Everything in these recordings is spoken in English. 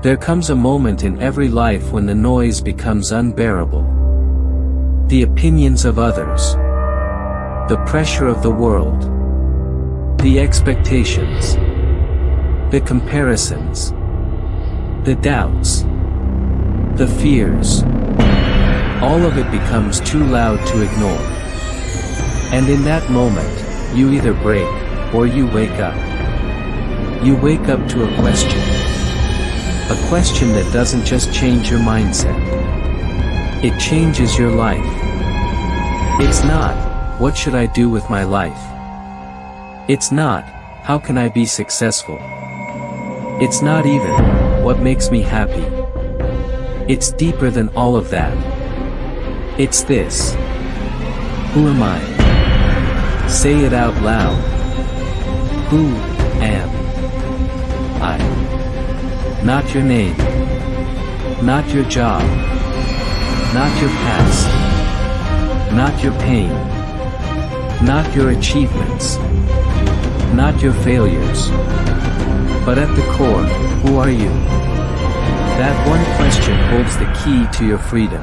There comes a moment in every life when the noise becomes unbearable. The opinions of others. The pressure of the world. The expectations. The comparisons. The doubts. The fears. All of it becomes too loud to ignore. And in that moment, you either break, or you wake up. You wake up to a question. A question that doesn't just change your mindset. It changes your life. It's not, what should I do with my life? It's not, how can I be successful? It's not even, what makes me happy? It's deeper than all of that. It's this. Who am I? Say it out loud. Who am I? Not your name. Not your job. Not your past. Not your pain. Not your achievements. Not your failures. But at the core, who are you? That one question holds the key to your freedom.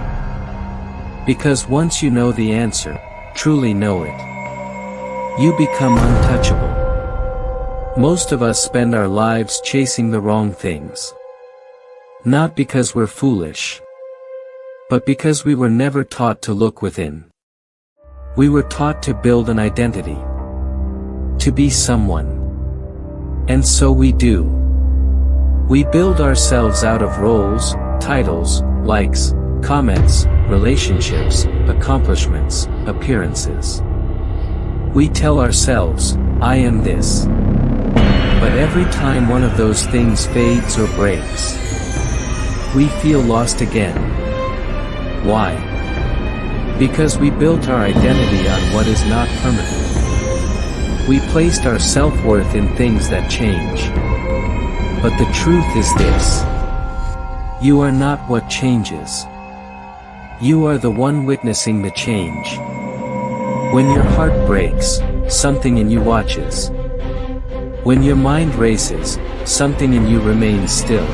Because once you know the answer, truly know it, you become untouchable. Most of us spend our lives chasing the wrong things. Not because we're foolish, but because we were never taught to look within. We were taught to build an identity, to be someone. And so we do. We build ourselves out of roles, titles, likes, comments, relationships, accomplishments, appearances. We tell ourselves, I am this. But every time one of those things fades or breaks, we feel lost again. Why? Because we built our identity on what is not permanent. We placed our self-worth in things that change. But the truth is this. You are not what changes. You are the one witnessing the change. When your heart breaks, something in you watches. When your mind races, something in you remains still.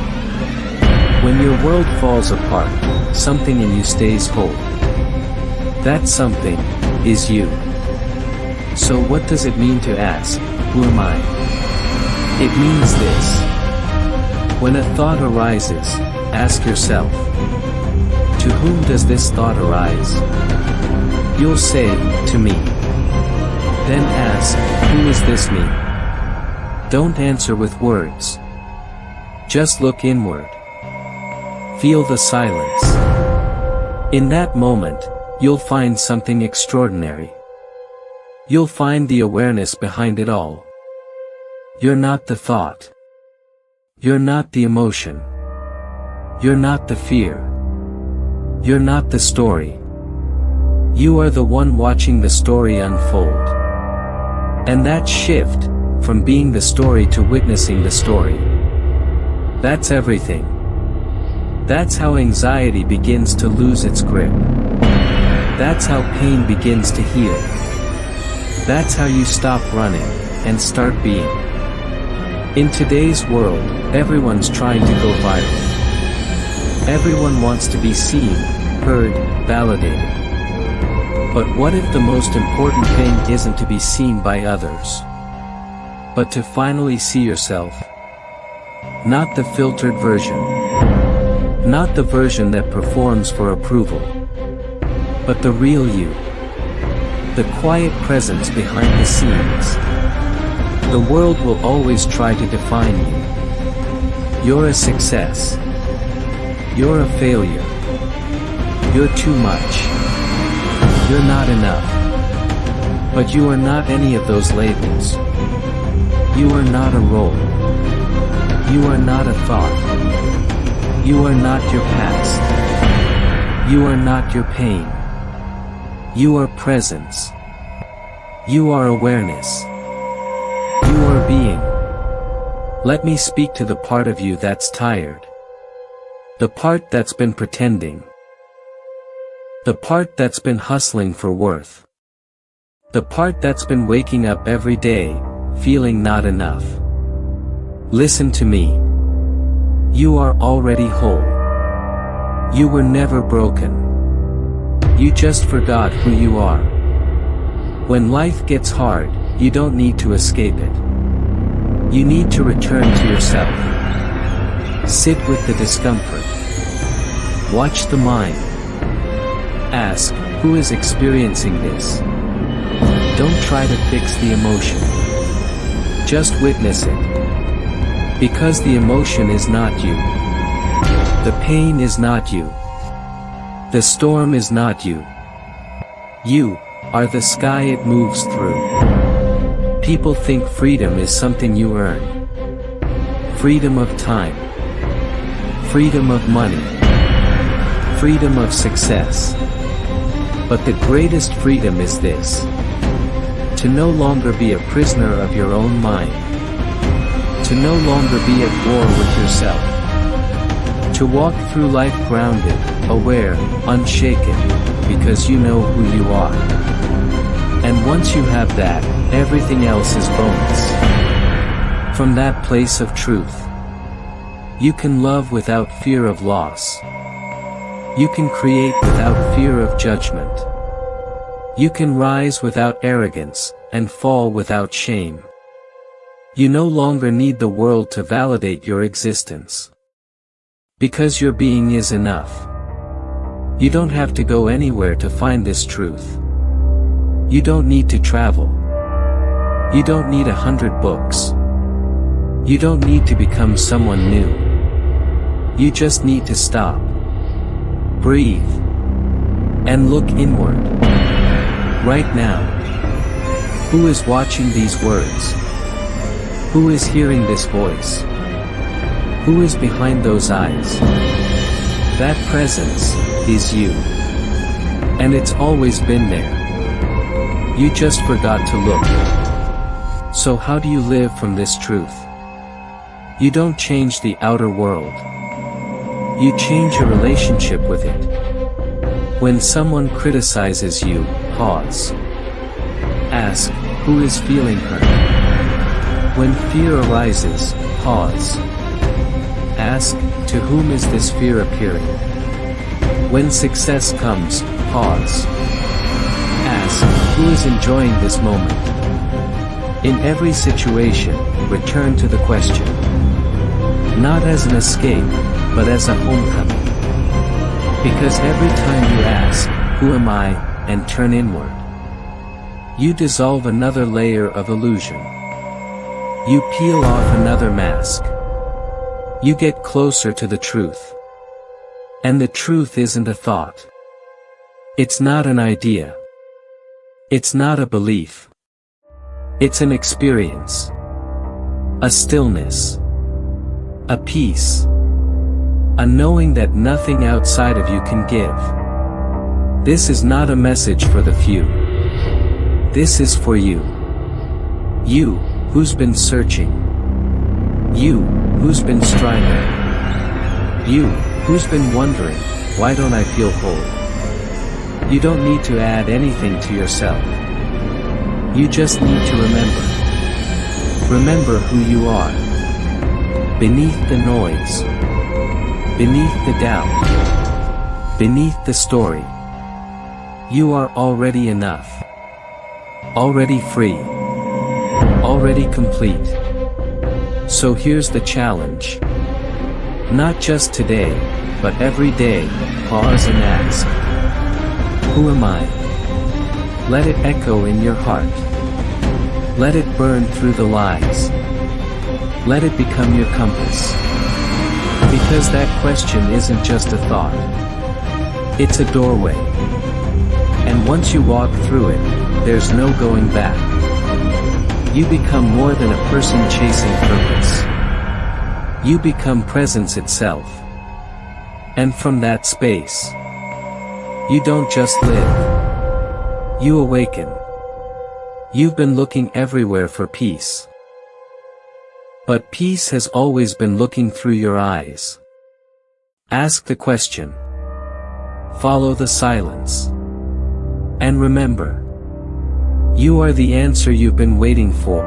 When your world falls apart, something in you stays whole. That something is you. So what does it mean to ask, who am I? It means this. When a thought arises, ask yourself, to whom does this thought arise? You'll say, to me. Then ask, who is this me? Don't answer with words. Just look inward. Feel the silence. In that moment, you'll find something extraordinary. You'll find the awareness behind it all. You're not the thought. You're not the emotion. You're not the fear. You're not the story. You are the one watching the story unfold. And that shift, from being the story to witnessing the story, that's everything. That's how anxiety begins to lose its grip. That's how pain begins to heal. That's how you stop running, and start being. In today's world, everyone's trying to go viral. Everyone wants to be seen, heard, validated. But what if the most important thing isn't to be seen by others, but to finally see yourself? Not the filtered version. Not the version that performs for approval. But the real you. The quiet presence behind the scenes. The world will always try to define you. You're a success. You're a failure. You're too much. You're not enough. But you are not any of those labels. You are not a role. You are not a thought. You are not your past. You are not your pain. You are presence. You are awareness. You are being. Let me speak to the part of you that's tired. The part that's been pretending. The part that's been hustling for worth. The part that's been waking up every day, feeling not enough. Listen to me. You are already whole. You were never broken. You just forgot who you are. When life gets hard, you don't need to escape it. You need to return to yourself. Sit with the discomfort. Watch the mind. Ask, who is experiencing this? Don't try to fix the emotion. Just witness it. Because the emotion is not you. The pain is not you. The storm is not you. You are the sky it moves through. People think freedom is something you earn. Freedom of time. Freedom of money. Freedom of success. But the greatest freedom is this: to no longer be a prisoner of your own mind. To no longer be at war with yourself. To walk through life grounded, aware, unshaken, because you know who you are. And once you have that, everything else is bonus. From that place of truth, you can love without fear of loss. You can create without fear of judgment. You can rise without arrogance, and fall without shame. You no longer need the world to validate your existence. Because your being is enough. You don't have to go anywhere to find this truth. You don't need to travel. You don't need 100 books. You don't need to become someone new. You just need to stop. Breathe. And look inward. Right now. Who is watching these words? Who is hearing this voice? Who is behind those eyes? That presence is you. And it's always been there. You just forgot to look. So how do you live from this truth? You don't change the outer world. You change your relationship with it. When someone criticizes you, pause. Ask, who is feeling hurt? When fear arises, pause. Ask, to whom is this fear appearing? When success comes, pause. Ask, who is enjoying this moment? In every situation, return to the question. Not as an escape, but as a homecoming. Because every time you ask, who am I, and turn inward, you dissolve another layer of illusion. You peel off another mask. You get closer to the truth. And the truth isn't a thought. It's not an idea. It's not a belief. It's an experience. A stillness. A peace. A knowing that nothing outside of you can give. This is not a message for the few. This is for you. You, who's been searching. You, who's been striving. You, who's been wondering, why don't I feel whole? You don't need to add anything to yourself. You just need to remember. Remember who you are. Beneath the noise. Beneath the doubt. Beneath the story. You are already enough. Already free. Already complete. So here's the challenge. Not just today, but every day, pause and ask. Who am I? Let it echo in your heart. Let it burn through the lies. Let it become your compass. Because that question isn't just a thought. It's a doorway. And once you walk through it, there's no going back. You become more than a person chasing purpose. You become presence itself. And from that space, you don't just live. You awaken. You've been looking everywhere for peace. But peace has always been looking through your eyes. Ask the question. Follow the silence. And remember, you are the answer you've been waiting for.